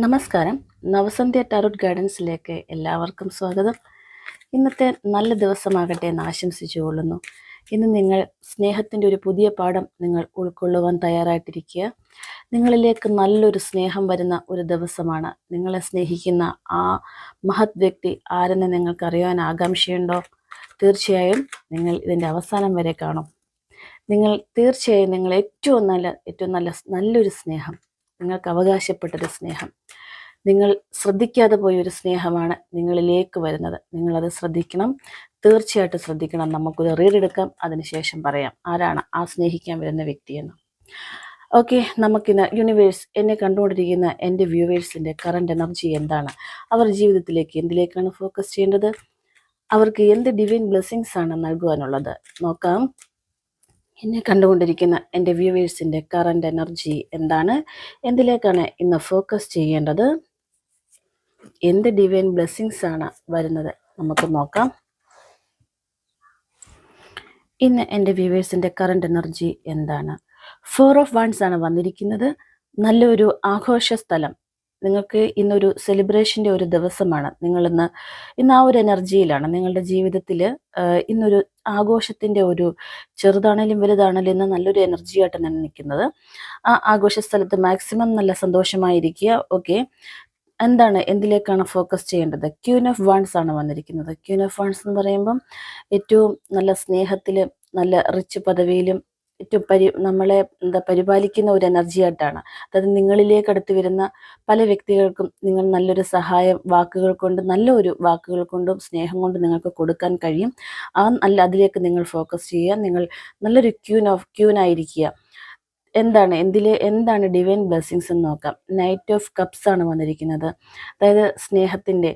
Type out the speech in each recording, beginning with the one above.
നമസ്കാരം. നവസന്ധ്യ ടാരോട്ട് ഗൈഡൻസിലേക്ക് എല്ലാവർക്കും സ്വാഗതം. ഇന്നത്തെ നല്ല ദിവസമാകട്ടെ എന്ന് ആശംസിച്ചുകൊള്ളുന്നു. ഇന്ന് നിങ്ങൾ സ്നേഹത്തിൻ്റെ ഒരു പുതിയ പാഠം നിങ്ങൾ ഉൾക്കൊള്ളുവാൻ തയ്യാറായിട്ടിരിക്കുക. നിങ്ങളിലേക്ക് നല്ലൊരു സ്നേഹം വരുന്ന ഒരു ദിവസമാണ്. നിങ്ങളെ സ്നേഹിക്കുന്ന ആ മഹത് വ്യക്തി ആരെന്ന് നിങ്ങൾക്കറിയാൻ ആകാംക്ഷയുണ്ടോ? തീർച്ചയായും നിങ്ങൾ ഇതിൻ്റെ അവസാനം വരെ കാണും. തീർച്ചയായും നിങ്ങൾ ഏറ്റവും നല്ല നല്ലൊരു സ്നേഹം, നിങ്ങൾക്ക് അവകാശപ്പെട്ടൊരു സ്നേഹം, നിങ്ങൾ ശ്രദ്ധിക്കാതെ പോയൊരു സ്നേഹമാണ് നിങ്ങളിലേക്ക് വരുന്നത്. നിങ്ങളത് ശ്രദ്ധിക്കണം, തീർച്ചയായിട്ടും ശ്രദ്ധിക്കണം. നമുക്കൊരു റീഡ് എടുക്കാം, അതിനുശേഷം പറയാം ആരാണ് ആ സ്നേഹിക്കാൻ വരുന്ന വ്യക്തിയെന്ന്. ഓക്കെ, നമുക്കിന്ന് യൂണിവേഴ്സ്, എന്നെ കണ്ടുകൊണ്ടിരിക്കുന്ന എൻ്റെ വ്യൂവേഴ്സിൻ്റെ കറണ്ട് എനർജി എന്താണ്? അവർ ജീവിതത്തിലേക്ക് എന്തിലേക്കാണ് ഫോക്കസ് ചെയ്യേണ്ടത്? അവർക്ക് എന്ത് ഡിവൈൻ ബ്ലെസ്സിങ്സ് ആണ് നൽകുവാനുള്ളത്? നോക്കാം. എന്നെ കണ്ടുകൊണ്ടിരിക്കുന്ന എൻ്റെ വ്യൂവേഴ്സിൻ്റെ കറണ്ട് എനർജി എന്താണ്? എന്തിലേക്കാണ് ഇന്ന് ഫോക്കസ് ചെയ്യേണ്ടത്? എന്ത് ഡിവൈൻ ബ്ലെസ്സിങ്സ് ആണ് വരുന്നത്? നമുക്ക് നോക്കാം. ഇന്ന് എൻ്റെ വ്യൂവേഴ്സിൻ്റെ കറണ്ട് എനർജി എന്താണ്? 4 ഓഫ് വൺസ് ആണ് വന്നിരിക്കുന്നത്. നല്ലൊരു ആഘോഷ സ്ഥലം. നിങ്ങൾക്ക് ഇന്നൊരു സെലിബ്രേഷൻ്റെ ഒരു ദിവസമാണ്. ഇന്ന് ആ ഒരു എനർജിയിലാണ്. നിങ്ങളുടെ ജീവിതത്തിൽ ഇന്നൊരു ആഘോഷത്തിൻ്റെ ഒരു, ചെറുതാണേലും വലുതാണേലും ഇന്ന് നല്ലൊരു എനർജിയായിട്ടാണ് ഞാൻ നിൽക്കുന്നത്. ആ ആഘോഷ സ്ഥലത്ത് മാക്സിമം നല്ല സന്തോഷമായിരിക്കുക. ഓക്കെ, എന്തിലേക്കാണ് ഫോക്കസ് ചെയ്യേണ്ടത്? ക്യൂൻ ഓഫ് വൺസ് ആണ് വന്നിരിക്കുന്നത്. ക്യൂൻ ഓഫ് വൺസ് എന്ന് പറയുമ്പം ഏറ്റവും നല്ല സ്നേഹത്തിലും നല്ല റിച്ച് പദവിയിലും ഏറ്റവും നമ്മളെ പരിപാലിക്കുന്ന ഒരു എനർജി ആയിട്ടാണ്. അതായത് നിങ്ങളിലേക്ക് അടുത്ത് വരുന്ന പല വ്യക്തികൾക്കും നിങ്ങൾ നല്ലൊരു സഹായം നല്ലൊരു വാക്കുകൾ കൊണ്ടും സ്നേഹം കൊണ്ടും നിങ്ങൾക്ക് കൊടുക്കാൻ കഴിയും. അതിലേക്ക് നിങ്ങൾ ഫോക്കസ് ചെയ്യുക. നിങ്ങൾ നല്ലൊരു ക്യൂനായിരിക്കുക. എന്താണ് ഡിവൈൻ ബ്ലെസ്സിങ്സ് എന്ന് നോക്കാം. നൈറ്റ് ഓഫ് കപ്സ് ആണ് വന്നിരിക്കുന്നത്. അതായത് സ്നേഹത്തിൻ്റെ,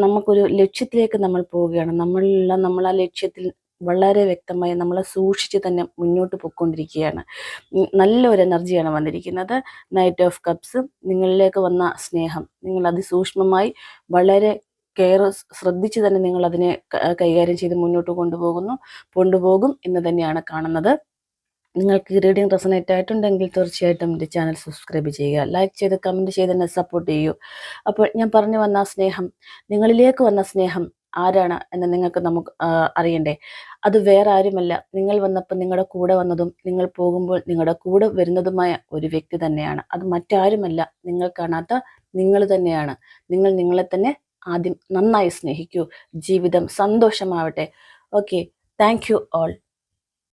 നമുക്കൊരു ലക്ഷ്യത്തിലേക്ക് നമ്മൾ പോവുകയാണ്. നമ്മൾ ആ ലക്ഷ്യത്തിൽ വളരെ വ്യക്തമായി നമ്മളെ സൂക്ഷിച്ച് തന്നെ മുന്നോട്ട് പോയിക്കൊണ്ടിരിക്കുകയാണ്. നല്ലൊരു എനർജിയാണ് വന്നിരിക്കുന്നത്. നൈറ്റ് ഓഫ് കപ്സ്, നിങ്ങളിലേക്ക് വന്ന സ്നേഹം നിങ്ങൾ അതിസൂക്ഷ്മമായി വളരെ ശ്രദ്ധിച്ച് തന്നെ നിങ്ങൾ അതിനെ കൈകാര്യം ചെയ്ത് മുന്നോട്ട് കൊണ്ടുപോകും എന്ന് തന്നെയാണ് കാണുന്നത്. നിങ്ങൾക്ക് റീഡിംഗ് റെസണേറ്റ് ആയിട്ടുണ്ടെങ്കിൽ തീർച്ചയായിട്ടും എൻ്റെ ചാനൽ സബ്സ്ക്രൈബ് ചെയ്യുക, ലൈക്ക് ചെയ്ത് കമൻറ്റ് ചെയ്ത് എന്നെ സപ്പോർട്ട് ചെയ്യൂ. അപ്പോൾ ഞാൻ പറഞ്ഞു വന്ന സ്നേഹം, നിങ്ങളിലേക്ക് വന്ന സ്നേഹം ആരാണ് എന്ന് നമുക്ക് അറിയണ്ടേ? അത് വേറെ ആരുമല്ല, നിങ്ങൾ വന്നപ്പോൾ നിങ്ങളുടെ കൂടെ വന്നതും നിങ്ങൾ പോകുമ്പോൾ നിങ്ങളുടെ കൂടെ വരുന്നതുമായ ഒരു വ്യക്തി തന്നെയാണ്. അത് മറ്റാരുമല്ല, നിങ്ങൾ കാണാത്ത നിങ്ങൾ തന്നെയാണ്. നിങ്ങൾ നിങ്ങളെ തന്നെ ആദ്യം നന്നായി സ്നേഹിക്കൂ. ജീവിതം സന്തോഷമാവട്ടെ. Okay, thank you all.